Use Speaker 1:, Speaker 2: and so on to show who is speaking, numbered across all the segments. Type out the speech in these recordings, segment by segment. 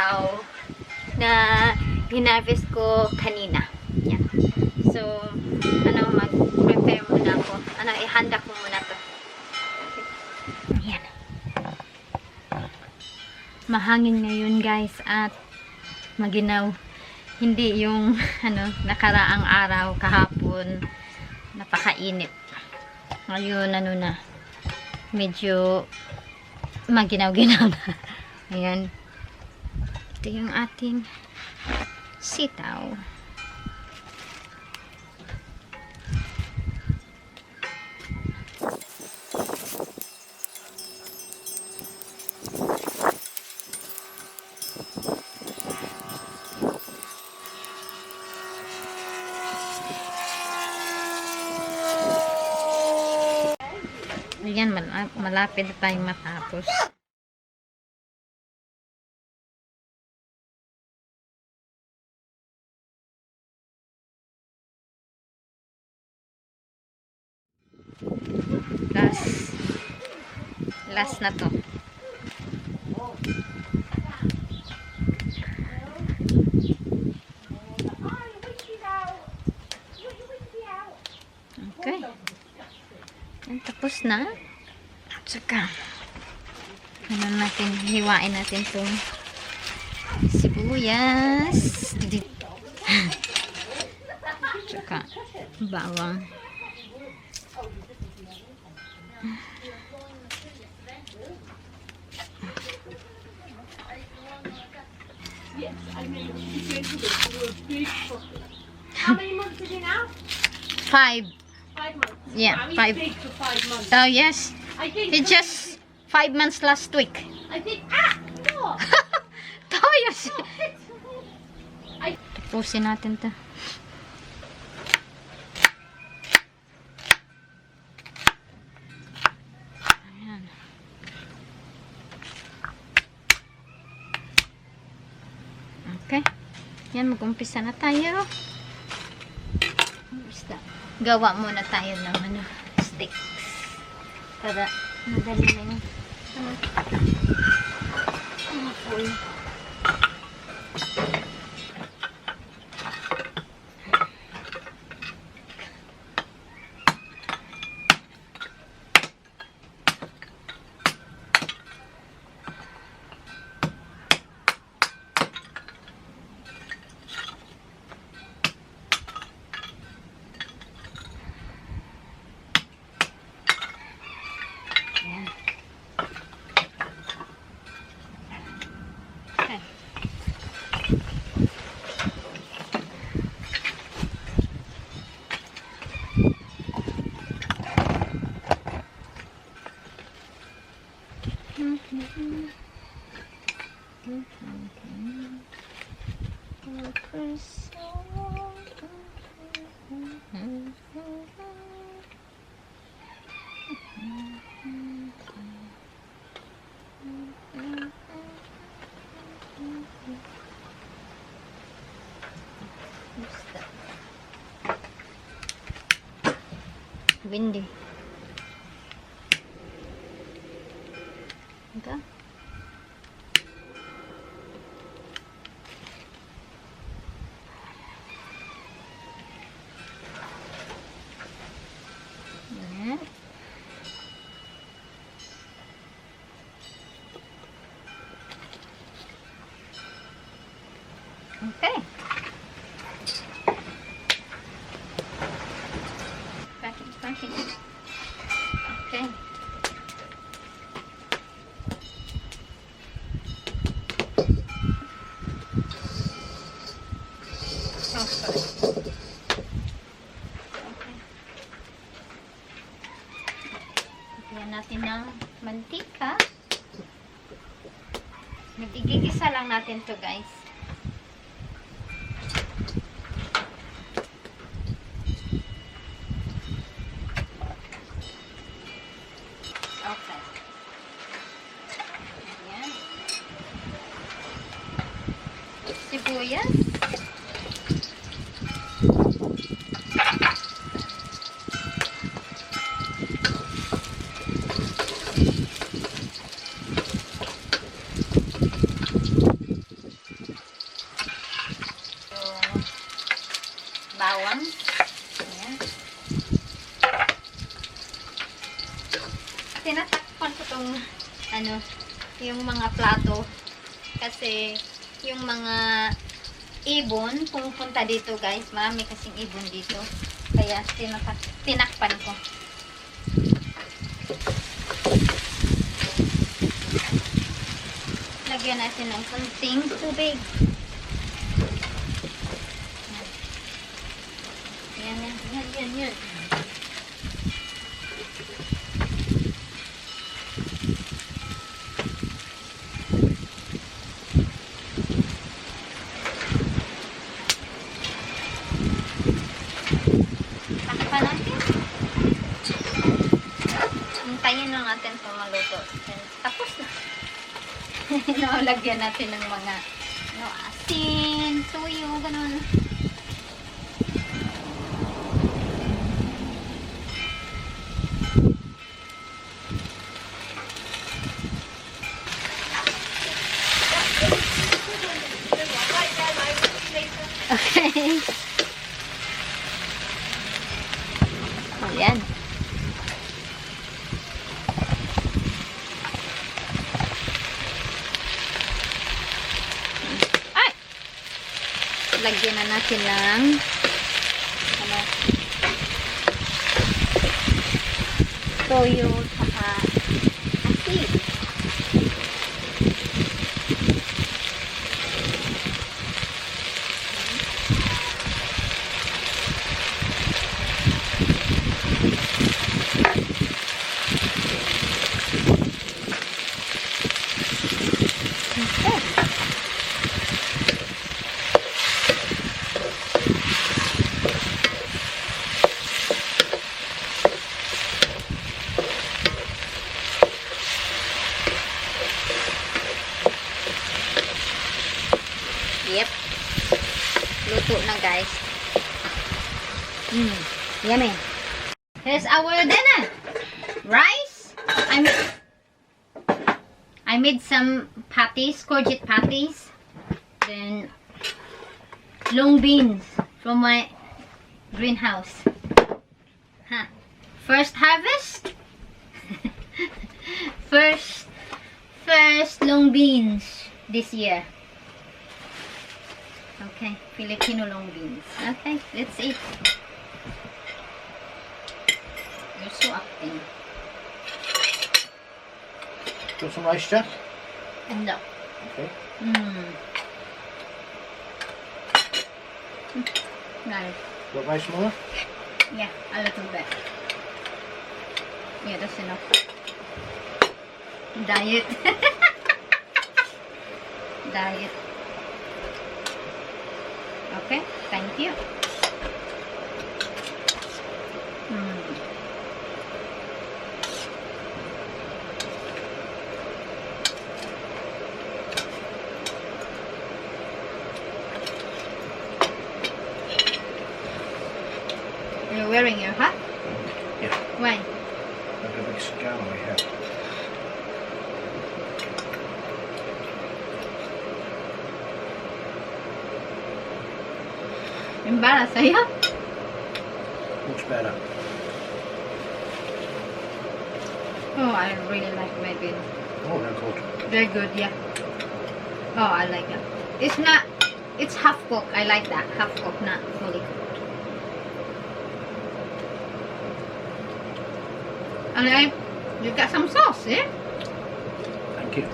Speaker 1: sitaw na hinarvest ko kanina. Yan. So, mag-prepare muna ako. Ihanda ko muna to. Ayan. Mahangin ngayon guys at maginaw. Hindi yung nakaraang araw kahapon napakainit. Ngayon na medyo maginaw-ginaw na. Ayan. Ito yung ating sitaw. Ayan, malapit na tayong matapos. Last na to. Okay. Tapos na. Tsaka hiwain natin itong sibuyas. Tsaka bawang.
Speaker 2: How many months is it now?
Speaker 1: 5.
Speaker 2: 5 months.
Speaker 1: Yeah,
Speaker 2: I mean,
Speaker 1: 5.
Speaker 2: big for 5 months.
Speaker 1: Oh, yes.
Speaker 2: I think.
Speaker 1: It's just 5 months last week.
Speaker 2: I think. No.
Speaker 1: Toyos.
Speaker 2: I.
Speaker 1: Tapusin natin to. Ayan. Okay. Yan, mag-umpisa na tayo. Basta, gawa muna tayo ng sticks. Para madali na yung full. Windy. Okay. Okay. Packing. Okay. Lagyan natin ng mantika. Nag-igigisa lang natin to guys. Okay. Ayan. Sibuyas. mga plato. Kasi yung mga ibon pumupunta dito guys. Marami kasing ibon dito. Kaya tinakpan ko. Lagyan natin ng konting tubig. Yan. Takpan natin. Hintayin lang natin ito maluto. Tapos na. Lagyan natin ng mga asin, tuyo, ganun. Okay. Ayan. Ay! Lagyan na natin ng toyo saka asin. Yep. Luto na guys. Yummy. Here's our dinner. Rice. I made some patties, courgette patties. Then long beans from my greenhouse. Huh. First harvest. first long beans this year. Okay, Filipino long beans. Okay, let's eat. You're so acting.
Speaker 3: Got some rice, Jack?
Speaker 1: No.
Speaker 3: Okay.
Speaker 1: Nice.
Speaker 3: Got rice, Mother?
Speaker 1: Yeah, a little bit. Yeah, that's enough. Diet. Diet. Okay, thank you. You're wearing your hat?
Speaker 3: Yeah.
Speaker 1: Why?
Speaker 3: I've got a big scar on my head.
Speaker 1: Embarrassed, sa'yo?
Speaker 3: Much better.
Speaker 1: Oh, I really like my beans.
Speaker 3: Oh, they're good.
Speaker 1: They're good, yeah. Oh, I like that. It's not, it's half cooked. I like that. Half cooked, not fully cooked. And you got some sauce, eh?
Speaker 3: Thank you.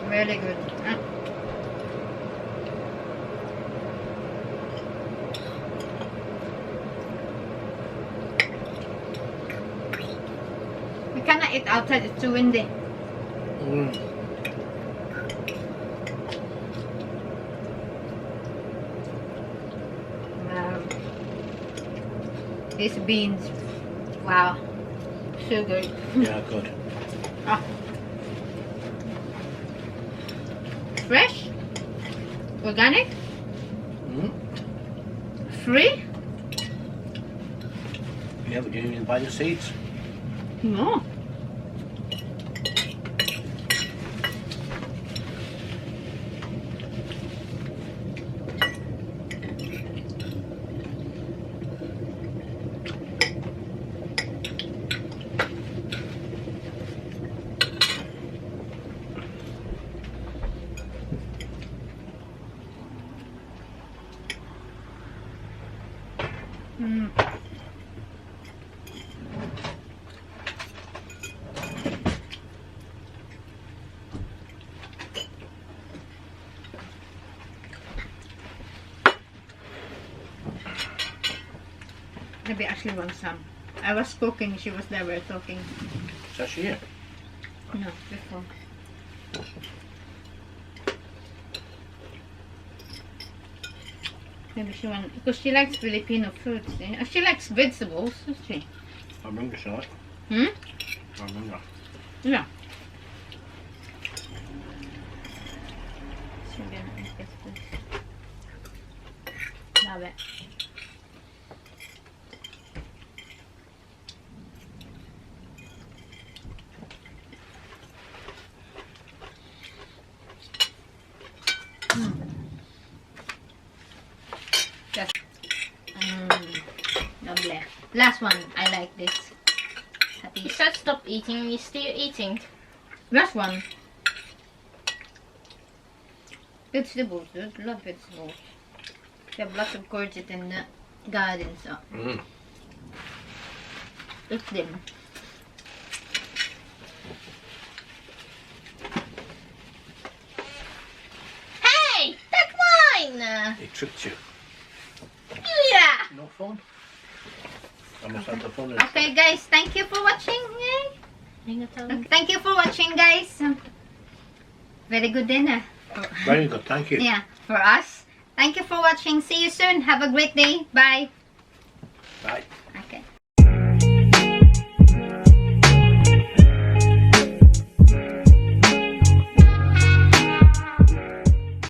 Speaker 1: Really good. We cannot eat outside, it's too windy. Wow. These beans, wow, so good.
Speaker 3: Yeah, good.
Speaker 1: Ah. Fresh, organic, free.
Speaker 3: Yeah, but you didn't even buy the seeds.
Speaker 1: No. Maybe Ashley wants some. I was cooking, she was there, we were talking.
Speaker 3: Is that here?
Speaker 1: No, before. Maybe she wants, because she likes Filipino foods. She likes vegetables, doesn't she?
Speaker 3: I remember she like.
Speaker 1: Hmm?
Speaker 3: I remember.
Speaker 1: Yeah. So then I guess this. Love it. Just, lovely. Last one, I like this.
Speaker 2: You said stop eating, you're still eating.
Speaker 1: Last one. Vegetables, I love vegetables. We have lots of courgette in the garden, so eat them.
Speaker 2: Hey! That's mine!
Speaker 3: He tricked you.
Speaker 2: Yeah!
Speaker 3: No phone? I must have the phone in.
Speaker 1: Okay, guys, thank you for watching. Thank you for watching, guys. Very good dinner.
Speaker 3: Very good, thank you.
Speaker 1: Yeah, for us. Thank you for watching. See you soon. Have a great day. Bye.
Speaker 3: Bye.